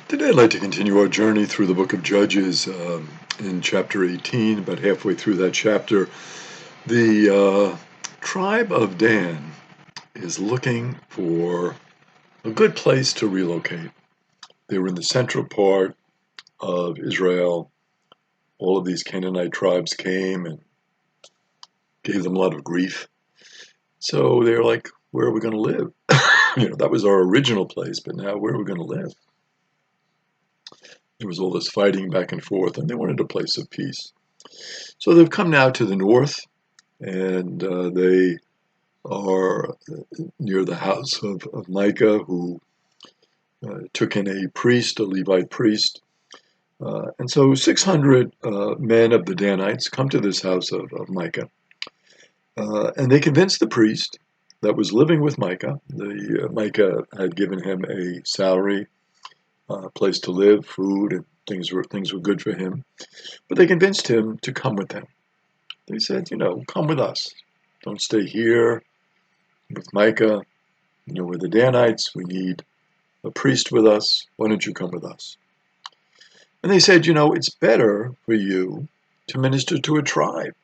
Today I'd like to continue our journey through the book of Judges in chapter 18, about halfway through that chapter. The tribe of Dan is looking for a good place to relocate. They were in the central part of Israel. All of these Canaanite tribes came and gave them a lot of grief. So they're like, where are we going to live? That was our original place, but now where are we going to live? There was all this fighting back and forth, and they wanted a place of peace. So they've come now to the north, and they are near the house of Micah, who took in a priest, a Levite priest. And so 600 men of the Danites come to this house of Micah, and they convince the priest that was living with Micah. Micah had given him a salary, place to live, food, and things were good for him. But they convinced him to come with them. They said, come with us. Don't stay here with Micah. We're the Danites. We need a priest with us. Why don't you come with us? And they said, it's better for you to minister to a tribe,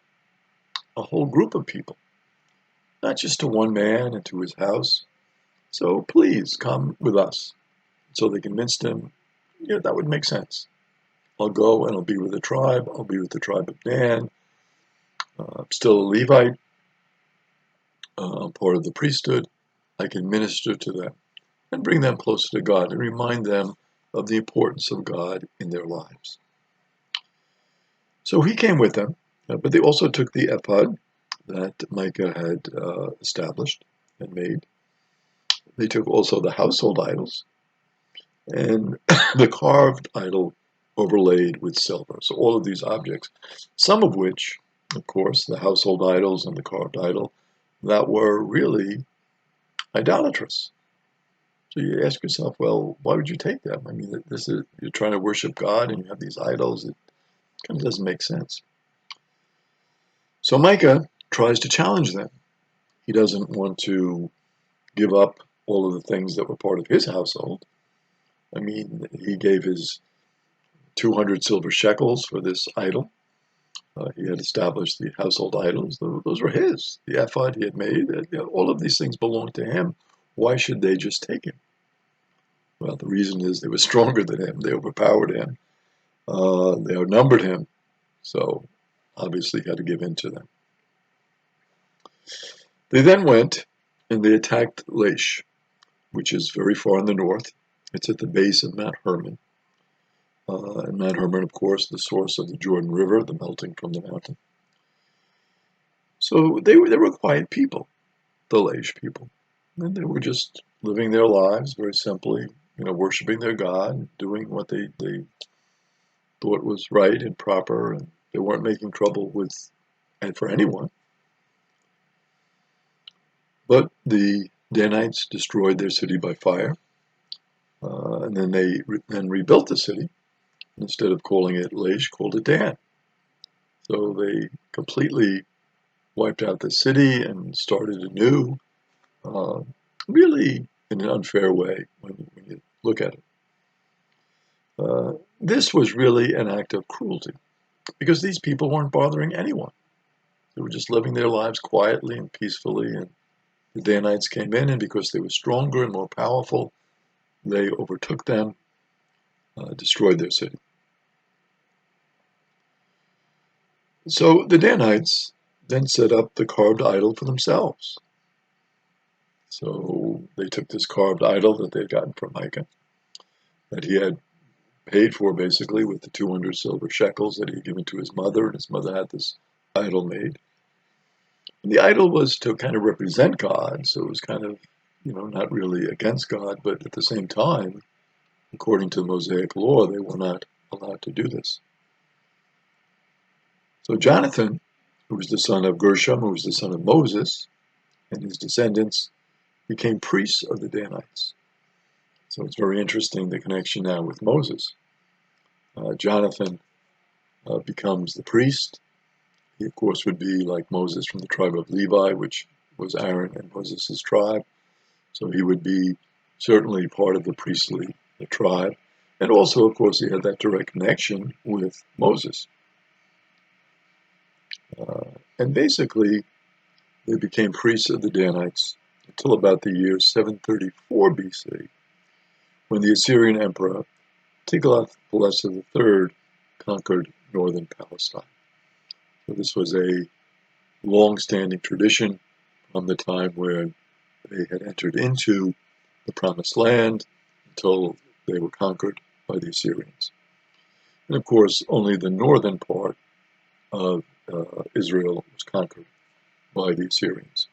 a whole group of people, not just to one man and to his house. So please come with us. So they convinced him, that would make sense. I'll go and I'll be with the tribe. I'll be with the tribe of Dan. I'm still a Levite. I'm part of the priesthood. I can minister to them and bring them closer to God and remind them of the importance of God in their lives. So he came with them, but they also took the ephod that Micah had established and made. They took also the household idols and the carved idol overlaid with silver. So all of these objects, some of which, of course, the household idols and the carved idol, that were really idolatrous. So you ask yourself, well, why would you take them? I mean, you're trying to worship God and you have these idols. It kind of doesn't make sense. So Micah tries to challenge them. He doesn't want to give up all of the things that were part of his household. I mean, he gave his 200 silver shekels for this idol. He had established the household idols. Those were his. The ephod he had made, all of these things belonged to him. Why should they just take him? Well, the reason is they were stronger than him. They overpowered him. They outnumbered him. So obviously he had to give in to them. They then went and they attacked Laish, which is very far in the north. It's at the base of Mount Hermon. And Mount Hermon, of course, the source of the Jordan River, the melting from the mountain. So they were quiet people, the Laish people. And they were just living their lives very simply, worshiping their God, doing what they thought was right and proper, and they weren't making trouble for anyone. But the Danites destroyed their city by fire, and then they rebuilt the city. Instead of calling it Laish, called it Dan. So they completely wiped out the city and started anew, really in an unfair way when you look at it. This was really an act of cruelty because these people weren't bothering anyone. They were just living their lives quietly and peacefully, and the Danites came in, and because they were stronger and more powerful, they overtook them, destroyed their city. So the Danites then set up the carved idol for themselves. So they took this carved idol that they'd gotten from Micah, that he had paid for basically with the 200 silver shekels that he had given to his mother, and his mother had this idol made. And the idol was to kind of represent God, so it was kind of, not really against God, but at the same time, according to the Mosaic law, they were not allowed to do this. So Jonathan, who was the son of Gershom, who was the son of Moses, and his descendants became priests of the Danites. So it's very interesting, the connection now with Moses. Jonathan becomes the priest. He, of course, would be like Moses from the tribe of Levi, which was Aaron and Moses' tribe. So he would be certainly part of the tribe. And also, of course, he had that direct connection with Moses. And basically, they became priests of the Danites until about the year 734 BC, when the Assyrian emperor Tiglath-Pileser III conquered northern Palestine. So this was a long-standing tradition from the time where they had entered into the Promised Land until they were conquered by the Assyrians. And of course, only the northern part of Israel was conquered by the Assyrians.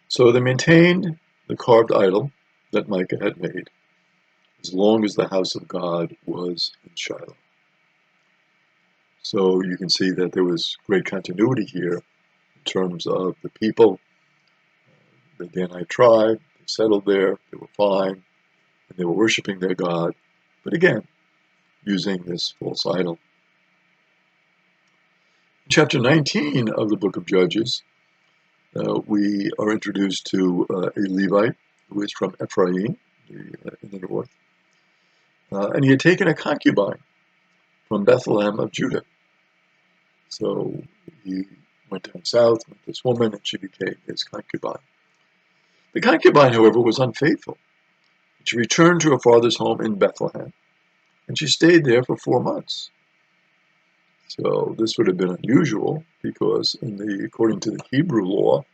So they maintained the carved idol that Micah had made as long as the house of God was in Shiloh. So you can see that there was great continuity here in terms of the people, the Danite tribe. They settled there, they were fine, and they were worshiping their God, but again, using this false idol. In chapter 19 of the book of Judges, we are introduced to a Levite who is from Ephraim in the north. And he had taken a concubine from Bethlehem of Judah. So he went down south, met this woman, and she became his concubine. The concubine, however, was unfaithful. She returned to her father's home in Bethlehem, and she stayed there for 4 months. So this would have been unusual because according to the Hebrew law,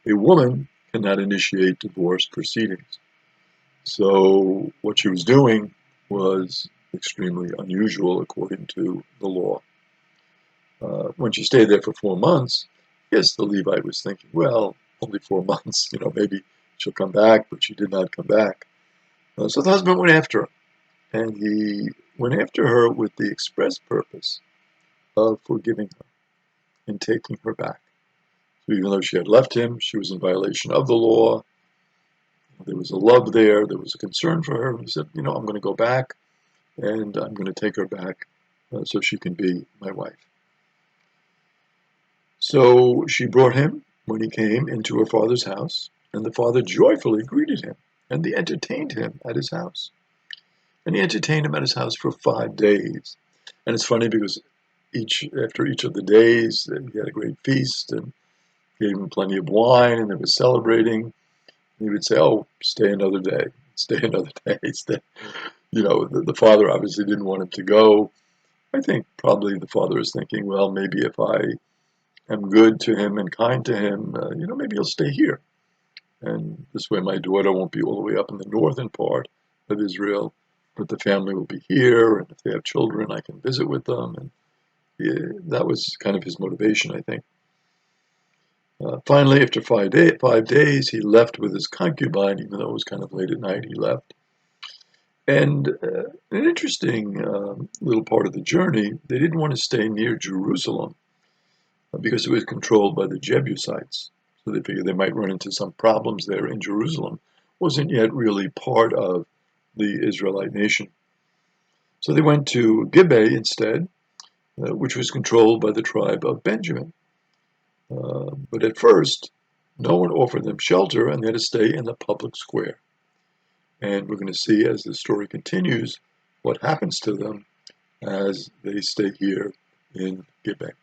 a woman cannot initiate divorce proceedings. So what she was doing was extremely unusual according to the law. When she stayed there for 4 months, yes, the Levite was thinking, well, only 4 months, maybe she'll come back, but she did not come back. So the husband went after her, and he went after her with the express purpose of forgiving her and taking her back. So even though she had left him, she was in violation of the law. There was a love there. There was a concern for her. He said, I'm going to go back, and I'm going to take her back so she can be my wife. So she brought him when he came into her father's house, and the father joyfully greeted him, and they entertained him at his house. And he entertained him at his house for 5 days. And it's funny because after each of the days, he had a great feast and gave him plenty of wine, and they were celebrating. And he would say, "Oh, stay another day, stay another day." The father obviously didn't want him to go. I think probably the father is thinking, well, maybe if I am good to him and kind to him, maybe he'll stay here. And this way my daughter won't be all the way up in the northern part of Israel, but the family will be here, and if they have children, I can visit with them. And that was kind of his motivation, I think. Finally, after 5 days, he left with his concubine, even though it was kind of late at night, he left. And an interesting little part of the journey, they didn't want to stay near Jerusalem because it was controlled by the Jebusites. So they figured they might run into some problems there in Jerusalem. Wasn't yet really part of the Israelite nation. So they went to Gibeah instead, which was controlled by the tribe of Benjamin. But at first, no one offered them shelter, and they had to stay in the public square. And we're going to see as the story continues what happens to them as they stay here in Gibeah.